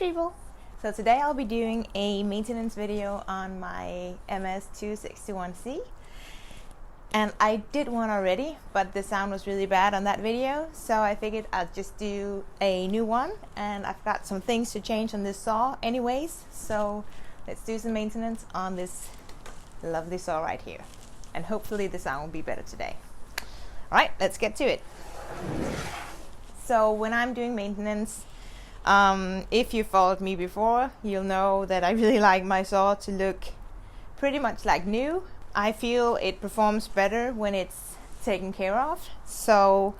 people! So today I'll be doing a maintenance video on my ms261c, and I did one already, but the sound was really bad on that video, so I figured I'd just do a new one. And I've got some things to change on this saw anyways, so let's do some maintenance on this lovely saw right here, and hopefully the sound will be better today. Alright, let's get to it. So when I'm doing maintenance, if you followed me before, you'll know that I really like my saw to look pretty much like new. I feel it performs better when it's taken care of, so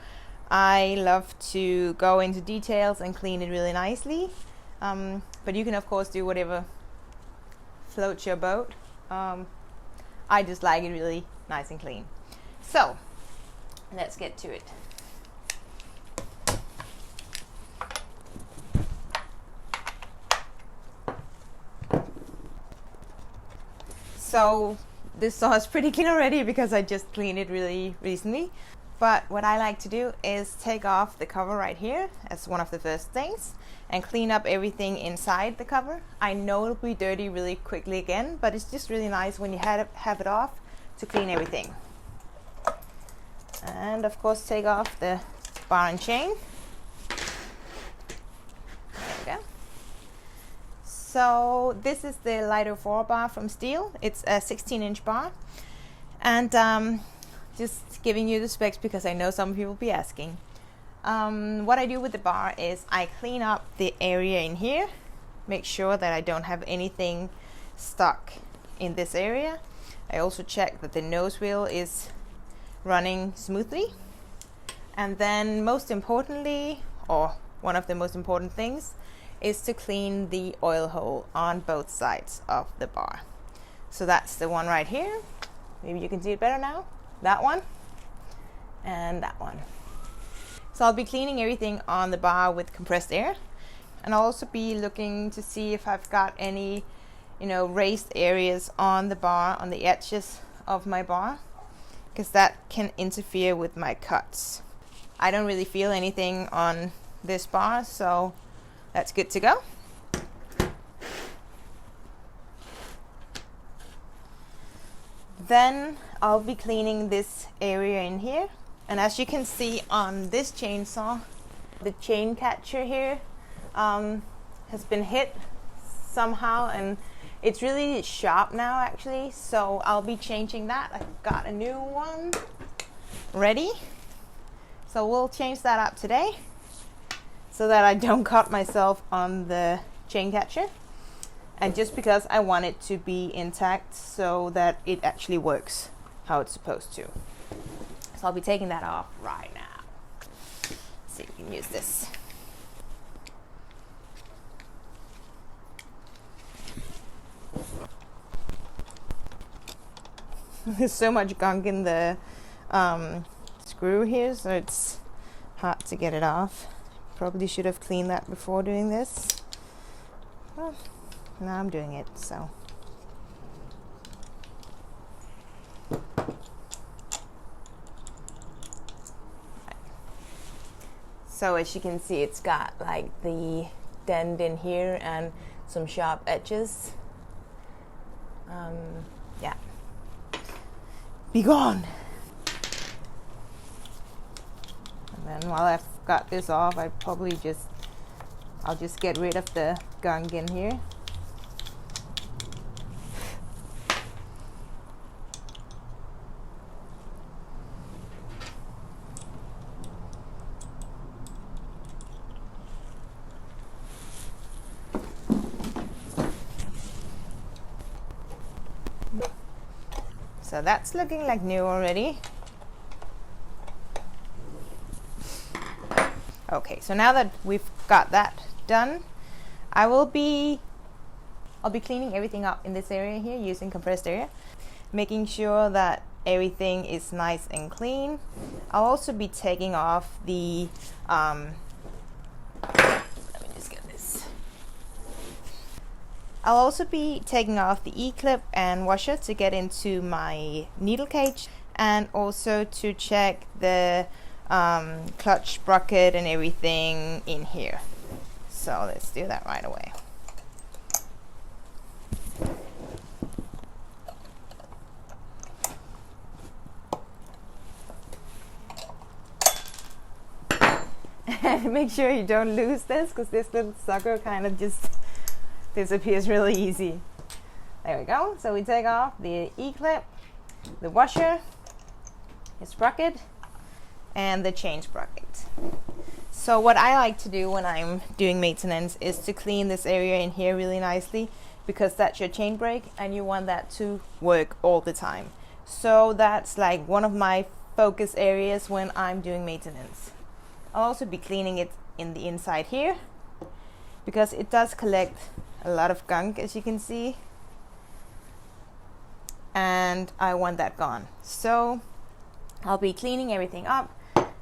I love to go into details and clean it really nicely. But you can of course do whatever floats your boat. I just like it really nice and clean. So let's get to it. So this saw is pretty clean already because I just cleaned it really recently. But what I like to do is take off the cover right here as one of the first things and clean up everything inside the cover. I know it'll be dirty really quickly again, but it's just really nice when you have it off to clean everything. And of course take off the bar and chain. There we go. So this is the Lighter 4 bar from STIHL. It's a 16-inch bar, and just giving you the specs because I know some people will be asking. What I do with the bar is I clean up the area in here, make sure that I don't have anything stuck in this area. I also check that the nose wheel is running smoothly, and then most importantly, or one of the most important things, is to clean the oil hole on both sides of the bar. So that's the one right here. Maybe you can see it better now. That one and that one. So I'll be cleaning everything on the bar with compressed air, and I'll also be looking to see if I've got any, raised areas on the bar, on the edges of my bar, because that can interfere with my cuts. I don't really feel anything on this bar, so that's good to go. Then I'll be cleaning this area in here, and as you can see on this chainsaw, the chain catcher here has been hit somehow, and it's really sharp now actually, so I'll be changing that. I've got a new one ready, so we'll change that up today so that I don't cut myself on the chain catcher, and just because I want it to be intact so that it actually works how it's supposed to. So I'll be taking that off right now. Let's see if we can use this. There's so much gunk in the screw here, so it's hard to get it off. Probably should have cleaned that before doing this. Well, now I'm doing it, so. So as you can see, it's got like the dent in here and some sharp edges. Yeah. Be gone! And then while I've got this off, I'll just get rid of the gunk in here. So that's looking like new already. Okay, so now that we've got that done, I'll be cleaning everything up in this area here using compressed air, making sure that everything is nice and clean. I'll also be taking off the let me just get this. I'll also be taking off the E-clip and washer to get into my needle cage, and also to check the clutch sprocket and everything in here. So let's do that right away. And make sure you don't lose this, because this little sucker kind of just disappears really easy. There we go. So we take off the E-clip, the washer, the sprocket, and the chain sprocket. So what I like to do when I'm doing maintenance is to clean this area in here really nicely, because that's your chain brake and you want that to work all the time. So that's like one of my focus areas when I'm doing maintenance. I'll also be cleaning it in the inside here, because it does collect a lot of gunk, as you can see, and I want that gone. So I'll be cleaning everything up,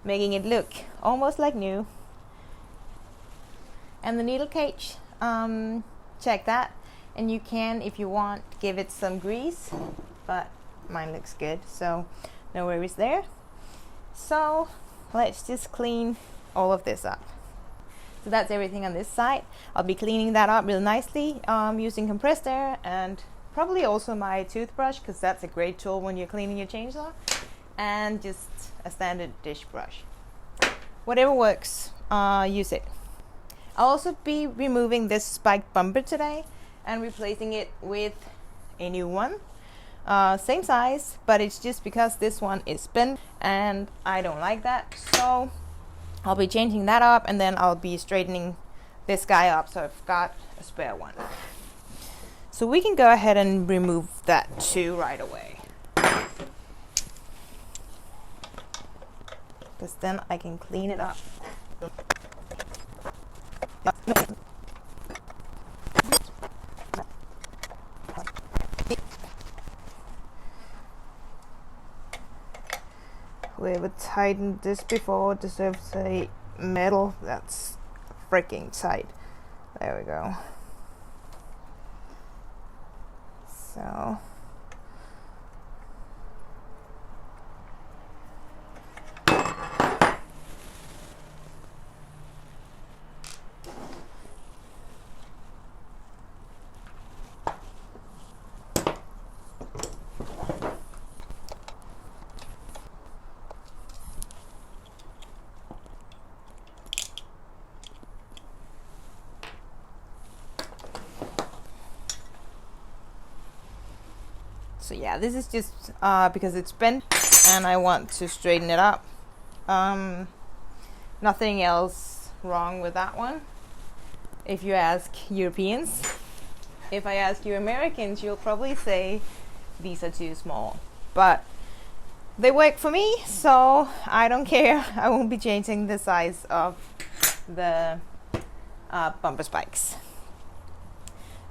making it look almost like new. And the needle cage, check that, and you can, if you want, give it some grease, but mine looks good, so no worries there. So let's just clean all of this up. So that's everything on this side. I'll be cleaning that up real nicely using compressed air, and probably also my toothbrush, because that's a great tool when you're cleaning your chainsaw, and just a standard dish brush. Whatever works, use it. I'll also be removing this spiked bumper today and replacing it with a new one. Same size, but it's just because this one is bent and I don't like that. So I'll be changing that up, and then I'll be straightening this guy up, so I've got a spare one. So we can go ahead and remove that too right away, because then I can clean it up. Whoever tightened this before deserves a medal. That's freaking tight. There we go. So yeah, this is just because it's bent and I want to straighten it up. Nothing else wrong with that one, if you ask Europeans. If I ask you Americans, you'll probably say these are too small, but they work for me, so I don't care. I won't be changing the size of the bumper spikes.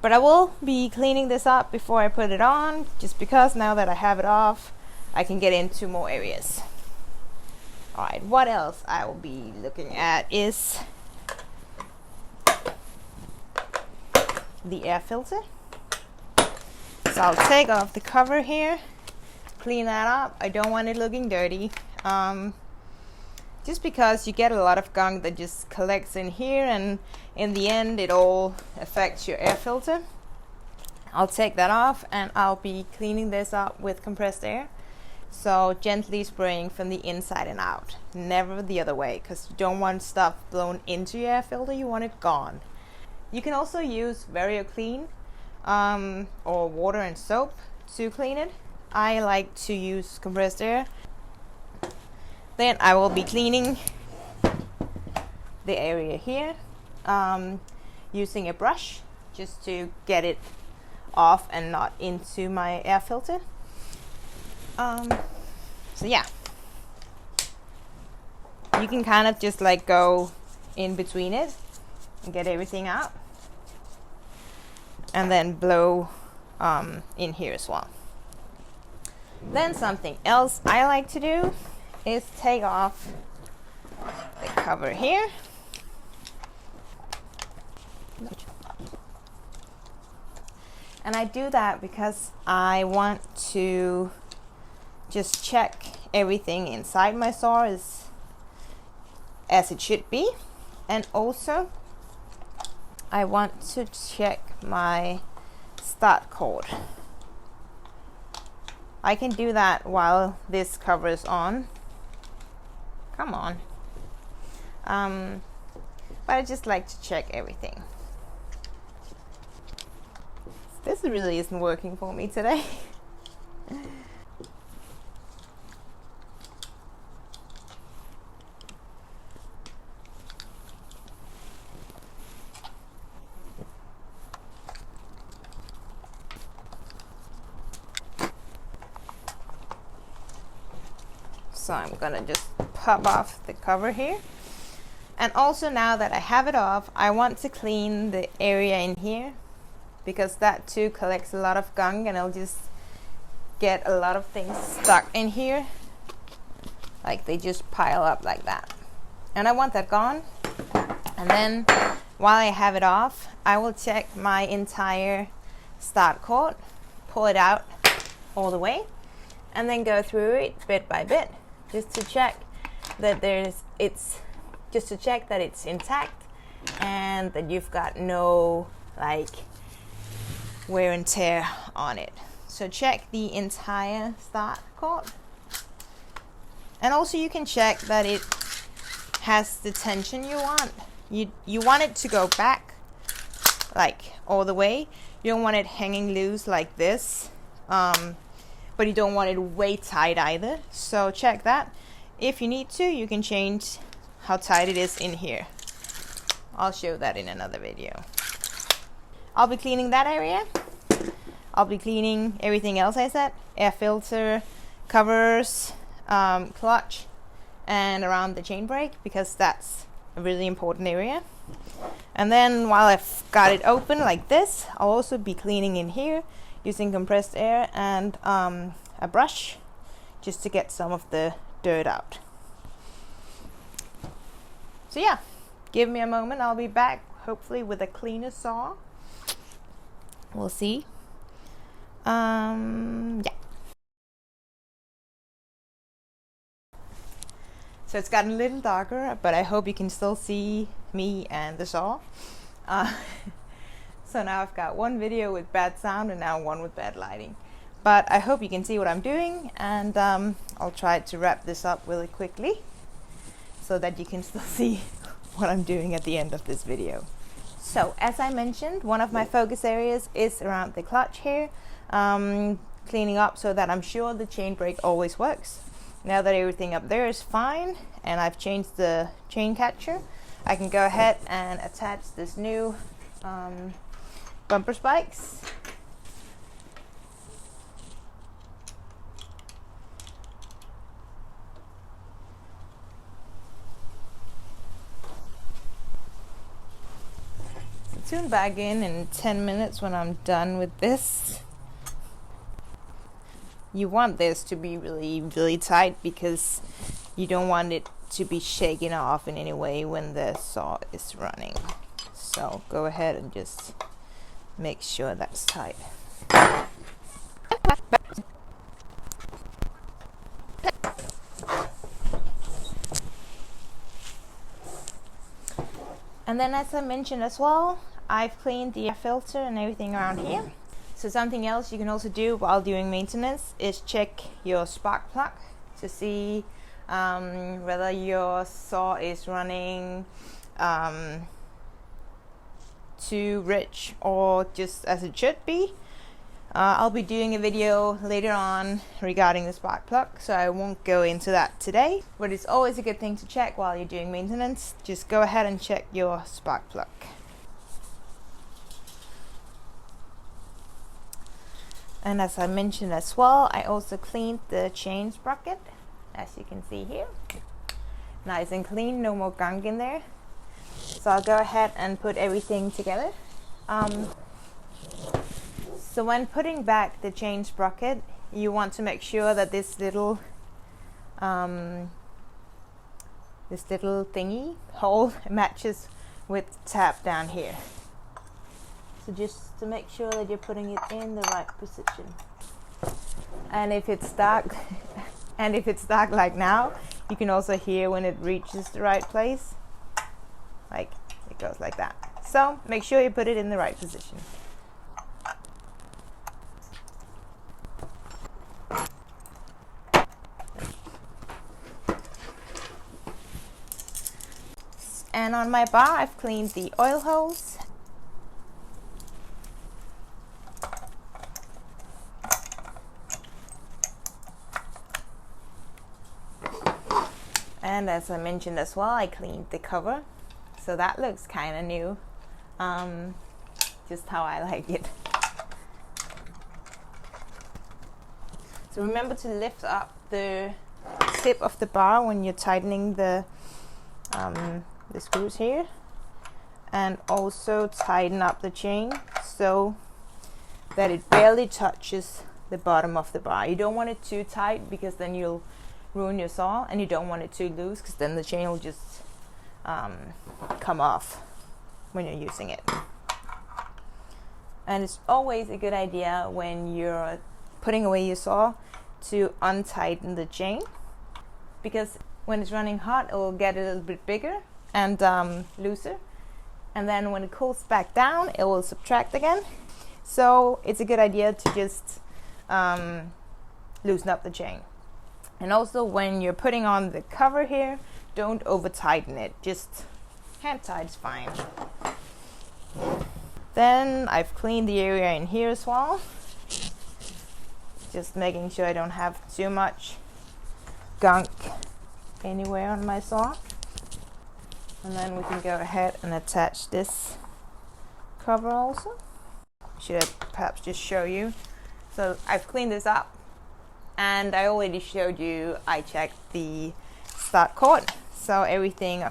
But I will be cleaning this up before I put it on, just because now that I have it off, I can get into more areas. Alright, what else I will be looking at is the air filter. So I'll take off the cover here, clean that up. I don't want it looking dirty. Just because you get a lot of gunk that just collects in here, and in the end it all affects your air filter. I'll take that off, and I'll be cleaning this up with compressed air. So gently spraying from the inside and out, never the other way, because you don't want stuff blown into your air filter, you want it gone. You can also use VarioClean or water and soap to clean it. I like to use compressed air. Then I will be cleaning the area here using a brush, just to get it off and not into my air filter. So yeah, you can kind of just like go in between it and get everything out, and then blow in here as well. Then something else I like to do is take off the cover here. And I do that because I want to just check everything inside my saw is as it should be, and also I want to check my start cord. I can do that while this cover is on. Come on. But I just like to check everything. This really isn't working for me today. So I'm gonna just pop off the cover here. And also, now that I have it off, I want to clean the area in here, because that too collects a lot of gunk, and I'll just get a lot of things stuck in here. Like, they just pile up like that. And I want that gone. And then while I have it off, I will check my entire start cord, pull it out all the way, and then go through it bit by bit, just to check that it's intact and that you've got no like wear and tear on it. So check the entire start cord, and also you can check that it has the tension you want. You want it to go back like all the way. You don't want it hanging loose like this, but you don't want it way tight either. So check that. If you need to, you can change how tight it is in here. I'll show that in another video. I'll be cleaning that area. I'll be cleaning everything else I said. Air filter, covers, clutch, and around the chain brake, because that's a really important area. And then while I've got it open like this, I'll also be cleaning in here using compressed air and a brush, just to get some of the dirt out. So yeah, give me a moment. I'll be back, hopefully with a cleaner saw. We'll see. Yeah. So it's gotten a little darker, but I hope you can still see me and the saw. So now I've got one video with bad sound and now one with bad lighting. But I hope you can see what I'm doing, and I'll try to wrap this up really quickly so that you can still see what I'm doing at the end of this video. So as I mentioned, one of my focus areas is around the clutch here, cleaning up so that I'm sure the chain brake always works. Now that everything up there is fine and I've changed the chain catcher, I can go ahead and attach this new bumper spikes. Tune back in 10 minutes when I'm done with this. You want this to be really, really tight, because you don't want it to be shaken off in any way when the saw is running. So go ahead and just make sure that's tight. And then, as I mentioned as well, I've cleaned the air filter and everything around here. So something else you can also do while doing maintenance is check your spark plug to see whether your saw is running too rich or just as it should be. I'll be doing a video later on regarding the spark plug, so I won't go into that today, but it's always a good thing to check while you're doing maintenance. Just go ahead and check your spark plug. And as I mentioned as well, I also cleaned the chain sprocket, as you can see here. Nice and clean, no more gunk in there. So I'll go ahead and put everything together. So when putting back the chain sprocket, you want to make sure that this little thingy hole matches with the tab down here. So just to make sure that you're putting it in the right position. And if it's dark, like now, you can also hear when it reaches the right place. Like, it goes like that. So make sure you put it in the right position. And on my bar, I've cleaned the oil holes. And as I mentioned as well, I cleaned the cover. So that looks kind of new. Just how I like it. So remember to lift up the tip of the bar when you're tightening the screws here, and also tighten up the chain so that it barely touches the bottom of the bar. You don't want it too tight because then you'll ruin your saw, and you don't want it too loose because then the chain will just come off when you're using it. And it's always a good idea when you're putting away your saw to untighten the chain, because when it's running hot, it will get a little bit bigger and looser, and then when it cools back down, it will subtract again. So it's a good idea to just loosen up the chain. And also when you're putting on the cover here, don't over tighten it, just hand tight is fine. Then I've cleaned the area in here as well, just making sure I don't have too much gunk anywhere on my saw. And then we can go ahead and attach this cover also. Should I perhaps just show you? So I've cleaned this up, and I already showed you I checked the start cord, so everything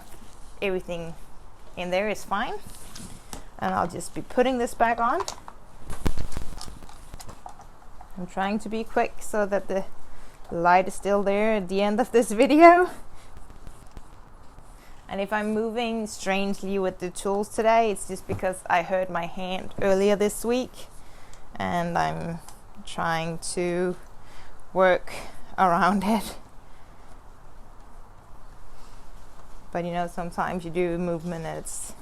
in there is fine. And I'll just be putting this back on. I'm trying to be quick so that the light is still there at the end of this video. And if I'm moving strangely with the tools today, it's just because I hurt my hand earlier this week, and I'm trying to work around it. But you know, sometimes you do movement and it's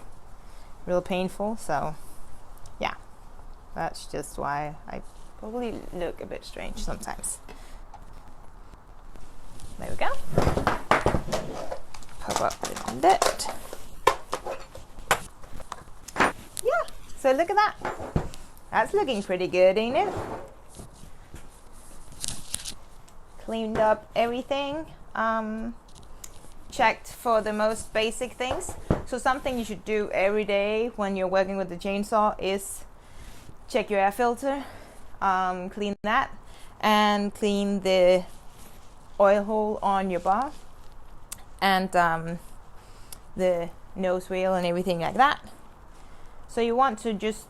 real painful, so yeah, that's just why I probably look a bit strange sometimes. There we go. Pop up the lid. Yeah, so look at that. That's looking pretty good, ain't it? Cleaned up everything. Checked for the most basic things. So something you should do every day when you're working with the chainsaw is check your air filter, clean that, and clean the oil hole on your bar, and the nose wheel and everything like that. So you want to just,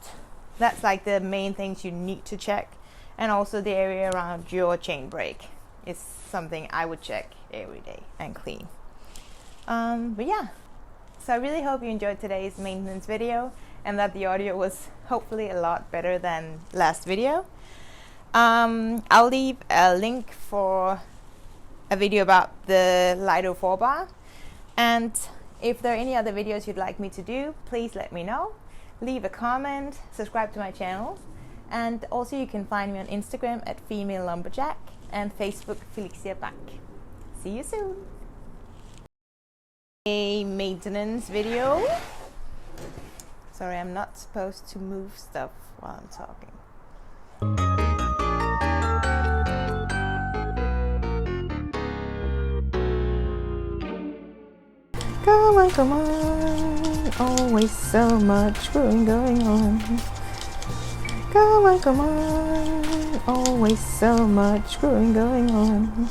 that's like the main things you need to check. And also the area around your chain brake is something I would check every day and clean. But yeah, so I really hope you enjoyed today's maintenance video and that the audio was hopefully a lot better than last video. I'll leave a link for a video about the Lido 4 bar, and if there are any other videos you'd like me to do, please let me know. Leave a comment, subscribe to my channel, and also you can find me on Instagram at Femalelumberjack and Facebook Felixia Back. See you soon! A maintenance video. Sorry, I'm not supposed to move stuff while I'm talking. Come on, always so much screwing going on. Come on, always so much screwing going on.